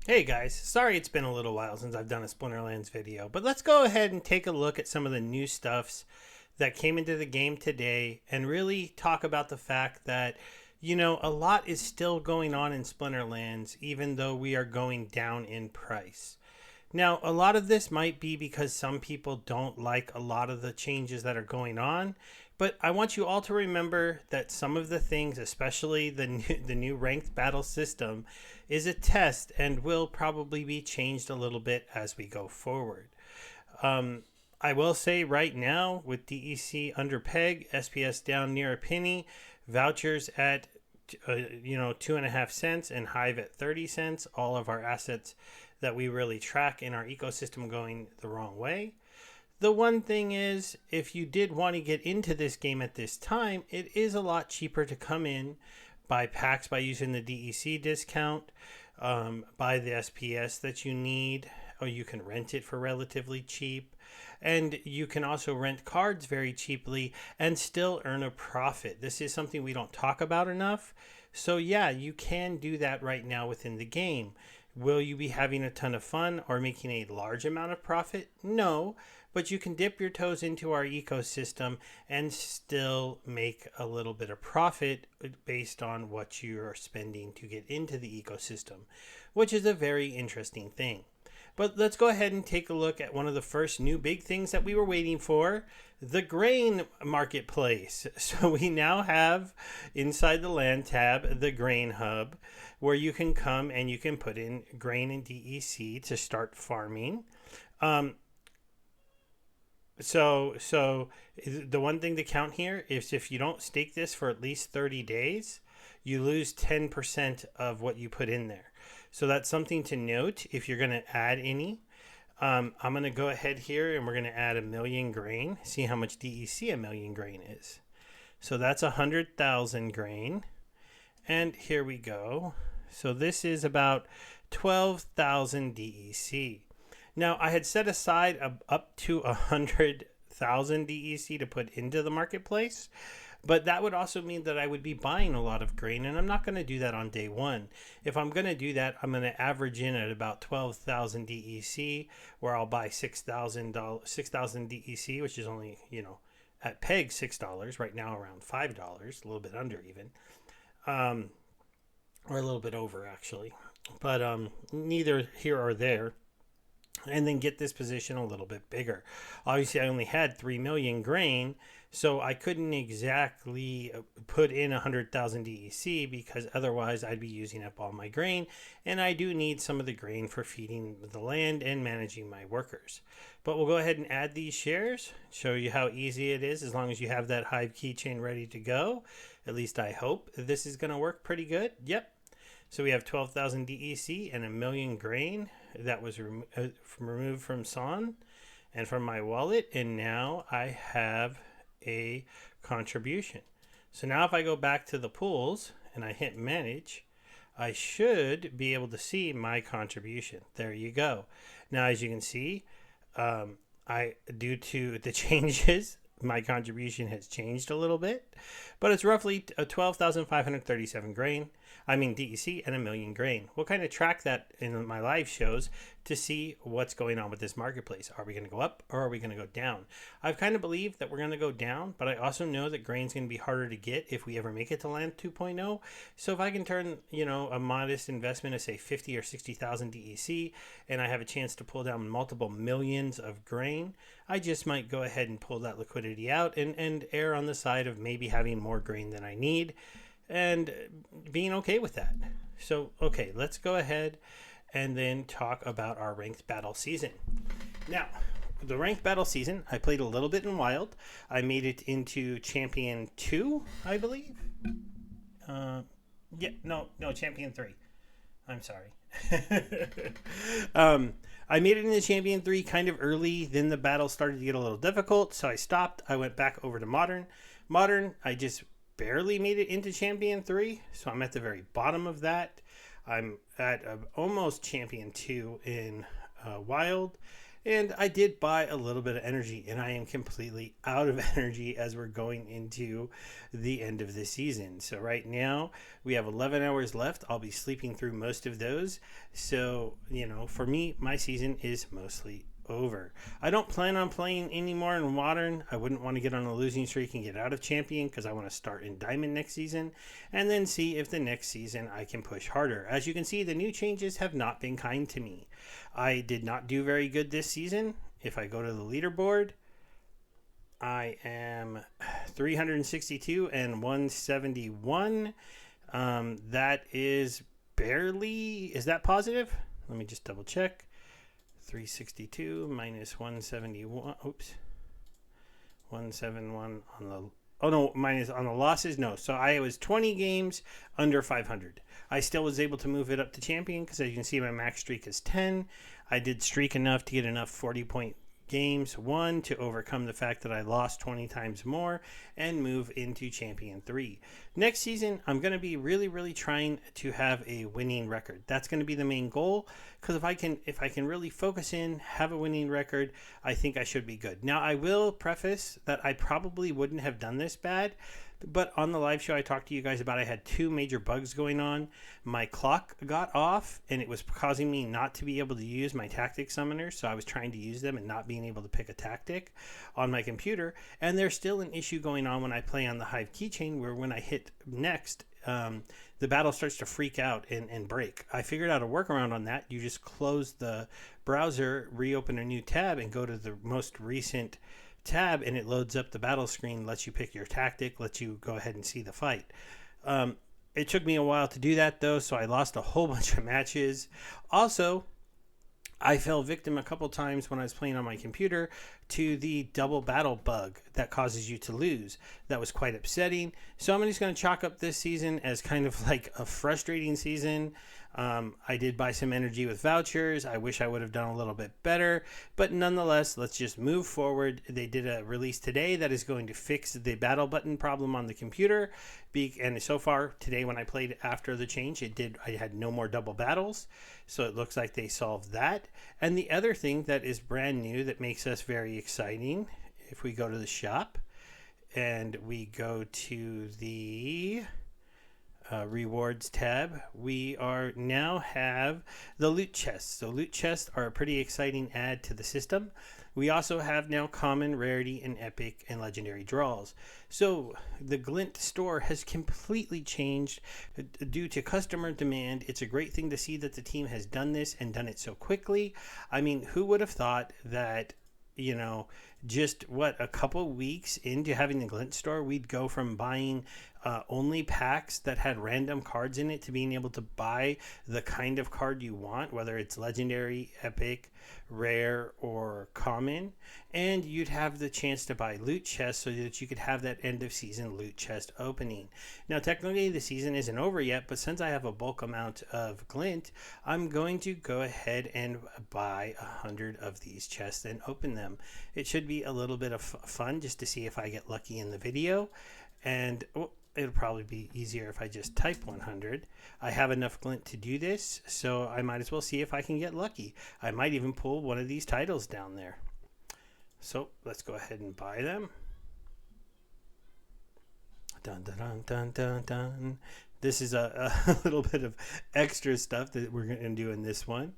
Hey guys, sorry it's been a little while since I've done a Splinterlands video, but let's go ahead and take a look at some of the new stuffs that came into the game today and really talk about the fact that, a lot is still going on in Splinterlands even though we are going down in price. Now, a lot of this might be because some people don't like a lot of the changes that are going on, but I want you all to remember that some of the things, especially the new ranked battle system, is a test and will probably be changed a little bit as we go forward. Um, I will say right now, with DEC under peg, SPS down near a penny, vouchers at 2.5 cents, and Hive at 30 cents. All of our assets that we really track in our ecosystem going the wrong way. The one thing is, if you did want to get into this game at this time, it is a lot cheaper to come in, buy packs by using the DEC discount, buy the SPS that you need, or you can rent it for relatively cheap. And you can also rent cards very cheaply and still earn a profit. This is something we don't talk about enough. So, yeah, you can do that right now within the game. Will you be having a ton of fun or making a large amount of profit? No, but you can dip your toes into our ecosystem and still make a little bit of profit based on what you are spending to get into the ecosystem, which is a very interesting thing. But let's go ahead and take a look at one of the first new big things that we were waiting for, the grain marketplace. So we now have inside the land tab the grain hub, where you can come and you can put in grain and DEC to start farming. Um, so the one thing to count here is if you don't stake this for at least 30 days, you lose 10% of what you put in there. So that's something to note if you're going to add any. I'm going to go ahead here and we're going to add 1,000,000 grain. See how much DEC 1,000,000 grain is. So that's 100,000 grain. And here we go. So this is about 12,000 DEC. Now, I had set aside up to 100,000 DEC to put into the marketplace, but that would also mean that I would be buying a lot of grain, and I'm not going to do that on day one. If I'm going to do that, I'm going to average in at about 12,000 DEC, where I'll buy $6,000 DEC, which is only, at peg $6, right now around $5, a little bit under even. Or a little bit over actually, but neither here or there. And then get this position a little bit bigger. Obviously, I only had 3 million grain, so I couldn't exactly put in 100,000 DEC because otherwise I'd be using up all my grain, and I do need some of the grain for feeding the land and managing my workers. But we'll go ahead and add these shares, show you how easy it is as long as you have that Hive keychain ready to go. At least I hope this is going to work pretty good. Yep. So we have 12,000 DEC and 1,000,000 grain that was removed from Son and from my wallet, and now I have a contribution. So now if I go back to the pools and I hit manage, I should be able to see my contribution. There you go. Now, as you can see, due to the changes, my contribution has changed a little bit, but it's roughly 12,537 grain. DEC and 1,000,000 grain. We'll kind of track that in my live shows to see what's going on with this marketplace. Are we going to go up or are we going to go down? I've kind of believed that we're going to go down, but I also know that grain's going to be harder to get if we ever make it to land 2.0. So if I can turn, a modest investment of say 50 or 60,000 DEC and I have a chance to pull down multiple millions of grain, I just might go ahead and pull that liquidity out and err on the side of maybe having more grain than I need and being okay with that. So, okay, let's go ahead and then talk about our ranked battle season. Now, the ranked battle season, I played a little bit in Wild. I made it into Champion 2, I believe. Champion 3. I'm sorry. I made it into Champion 3 kind of early. Then the battle started to get a little difficult, so I stopped. I went back over to Modern. I just barely made it into Champion 3, so I'm at the very bottom of that. I'm at almost Champion 2 in Wild, And I did buy a little bit of energy, and I am completely out of energy as we're going into the end of the season. So, right now, we have 11 hours left. I'll be sleeping through most of those. So, for me, my season is mostly over. I don't plan on playing anymore in Modern. I wouldn't want to get on a losing streak and get out of Champion because I want to start in Diamond next season and then see if the next season I can push harder. As you can see, the new changes have not been kind to me. I did not do very good this season. If I go to the leaderboard, I am 362 and 171. That is barely. Is that positive? Let me just double check. 362 minus 171. Oops. 171 on the. Oh no, minus on the losses. No. So I was 20 games under 500. I still was able to move it up to champion because as you can see, my max streak is 10. I did streak enough to get enough 40-point games won to overcome the fact that I lost 20 times more and move into Champion 3. Next season, I'm going to be really trying to have a winning record. That's going to be the main goal because if I can really focus in, have a winning record, I think I should be good. Now, I will preface that I probably wouldn't have done this bad. But on the live show, I talked to you guys about I had 2 major bugs going on. My clock got off, and it was causing me not to be able to use my tactic summoners. So I was trying to use them and not being able to pick a tactic on my computer. And there's still an issue going on when I play on the Hive keychain where when I hit next, the battle starts to freak out and break. I figured out a workaround on that. You just close the browser, reopen a new tab, and go to the most recent tab and it loads up the battle screen, lets you pick your tactic, lets you go ahead and see the fight. It took me a while to do that though, so I lost a whole bunch of matches. Also, I fell victim a couple times when I was playing on my computer to the double battle bug that causes you to lose. That was quite upsetting. So I'm just going to chalk up this season as kind of like a frustrating season. I did buy some energy with vouchers. I wish I would have done a little bit better, but nonetheless, let's just move forward. They did a release today that is going to fix the battle button problem on the computer. And so far today, when I played after the change, I had no more double battles. So it looks like they solved that. And the other thing that is brand new that makes us very exciting, if we go to the shop and we go to the rewards tab, we are now have the loot chests. So loot chests are a pretty exciting add to the system. We also have now common, rarity, and epic and legendary draws. So the Glint store has completely changed due to customer demand. It's a great thing to see that the team has done this and done it so quickly. I mean, who would have thought that, just a couple weeks into having the Glint store, we'd go from buying only packs that had random cards in it to being able to buy the kind of card you want, whether it's legendary, epic, rare, or common. And you'd have the chance to buy loot chests so that you could have that end of season loot chest opening. Now, technically the season isn't over yet, but since I have a bulk amount of Glint, I'm going to go ahead and buy 100 of these chests and open them. It should be a little bit of fun just to see if I get lucky in the video. And it'll probably be easier if I just type 100. I have enough Glint to do this, so I might as well see if I can get lucky. I might even pull one of these titles down there. So let's go ahead and buy them. Dun, dun, dun, dun, dun, dun. This is a little bit of extra stuff that we're going to do in this one.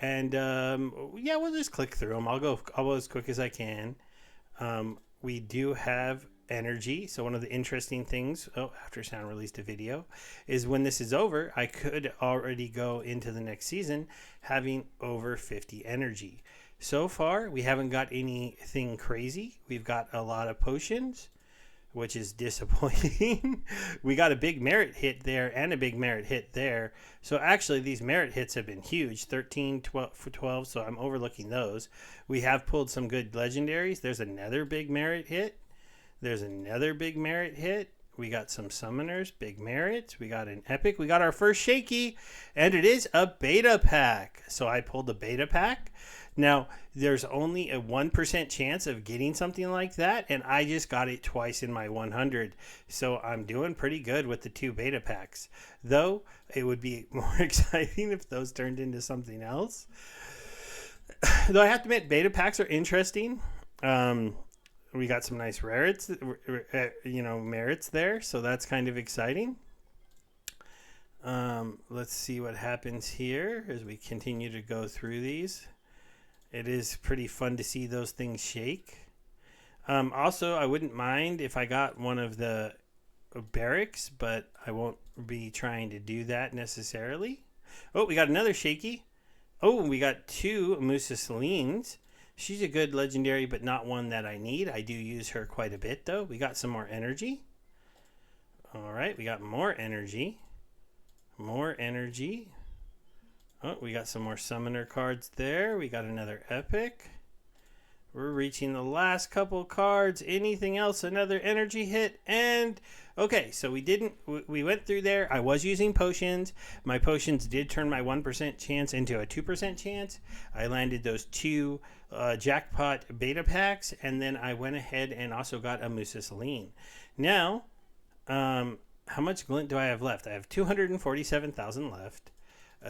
And yeah, we'll just click through them. I'll go as quick as I can. We do have energy. So one of the interesting things, After Sound released a video, is when this is over, I could already go into the next season having over 50 energy. So far, we haven't got anything crazy. We've got a lot of potions, which is disappointing. We got a big merit hit there and a big merit hit there. So actually, these merit hits have been huge, 13, 12 for 12, so I'm overlooking those. We have pulled some good legendaries. There's another big merit hit. There's another big merit hit. We got some summoners, big merits. We got an epic. We got our first shaky, and it is a beta pack. So I pulled the beta pack. Now, there's only a 1% chance of getting something like that, and I just got it twice in my 100. So I'm doing pretty good with the 2 beta packs. Though, it would be more exciting if those turned into something else. Though I have to admit, beta packs are interesting. We got some nice rarits, merits there, so that's kind of exciting. Let's see what happens here as we continue to go through these. It is pretty fun to see those things shake. Also, I wouldn't mind if I got one of the barracks, but I won't be trying to do that necessarily. Oh, we got another shaky. Oh, we got two Mussolines. She's a good legendary, but not one that I need. I do use her quite a bit, though. We got some more energy. All right, we got more energy. More energy. Oh, we got some more summoner cards there. We got another epic. We're reaching the last couple cards. Anything else? Another energy hit. And okay, so we went through there. I was using potions. My potions did turn my 1% chance into a 2% chance. I landed those two jackpot beta packs, and then I went ahead and also got a Mussolini. Now, how much glint do I have left? I have 247,000 left.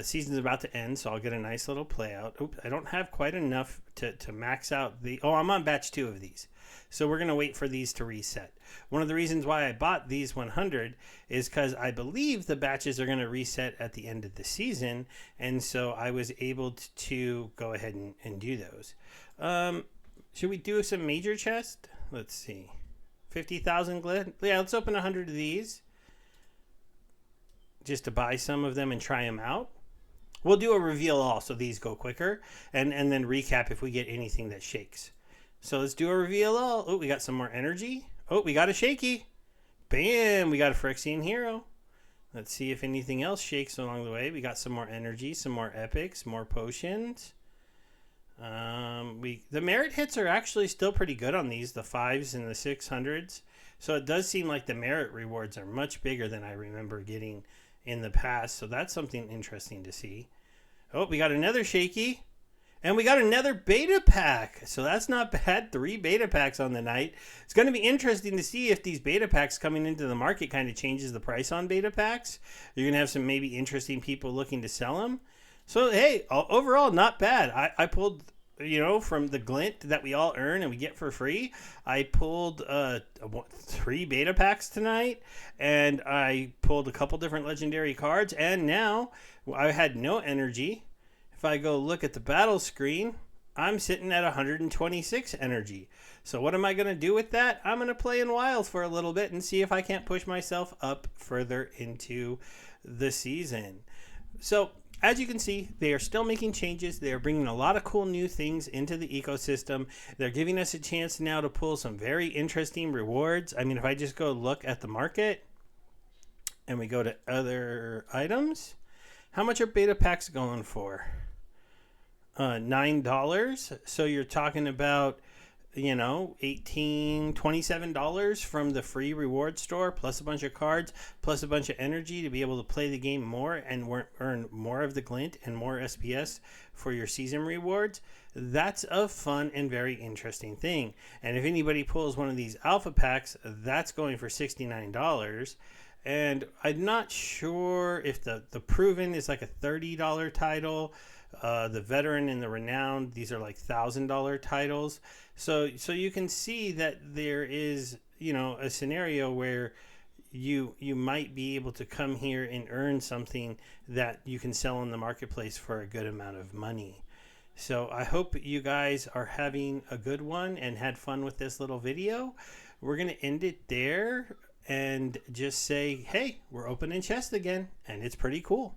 Season's about to end, so I'll get a nice little play out. Oops, I don't have quite enough to max out the... Oh, I'm on batch 2 of these. So we're going to wait for these to reset. One of the reasons why I bought these 100 is because I believe the batches are going to reset at the end of the season, and so I was able to go ahead and do those. Should we do some major chest? Let's see. 50,000 glint? Yeah, let's open 100 of these just to buy some of them and try them out. We'll do a reveal all so these go quicker, and then recap if we get anything that shakes. So let's do a reveal all. Oh, we got some more energy. Oh, we got a shaky. Bam, we got a Phyrexian hero. Let's see if anything else shakes along the way. We got some more energy, some more epics, more potions. The merit hits are actually still pretty good on these, the 5s and the 600s. So it does seem like the merit rewards are much bigger than I remember getting in the past. So that's something interesting to see. Oh, we got another shaky. And we got another beta pack. So that's not bad. 3 beta packs on the night. It's going to be interesting to see if these beta packs coming into the market kind of changes the price on beta packs. You're going to have some maybe interesting people looking to sell them. So, hey, overall, not bad. I pulled, from the glint that we all earn and we get for free, I pulled 3 beta packs tonight, and I pulled a couple different legendary cards, and now I had no energy. If I go look at the battle screen, I'm sitting at 126 energy. So what am I going to do with that? I'm going to play in Wild for a little bit and see if I can't push myself up further into the season. So as you can see, they are still making changes. They are bringing a lot of cool new things into the ecosystem. They're giving us a chance now to pull some very interesting rewards. I mean, if I just go look at the market and we go to other items, how much are beta packs going for? $9. So you're talking about, $27 from the free reward store, plus a bunch of cards, plus a bunch of energy to be able to play the game more and earn more of the glint and more SPS for your season rewards. That's a fun and very interesting thing. And if anybody pulls one of these alpha packs, that's going for $69. And I'm not sure if the proven is like a $30 title. The veteran and the renowned, these are like $1,000 titles. So you can see that there is, a scenario where you might be able to come here and earn something that you can sell in the marketplace for a good amount of money. So I hope you guys are having a good one and had fun with this little video. We're going to end it there and just say, hey, we're opening chests again, and it's pretty cool.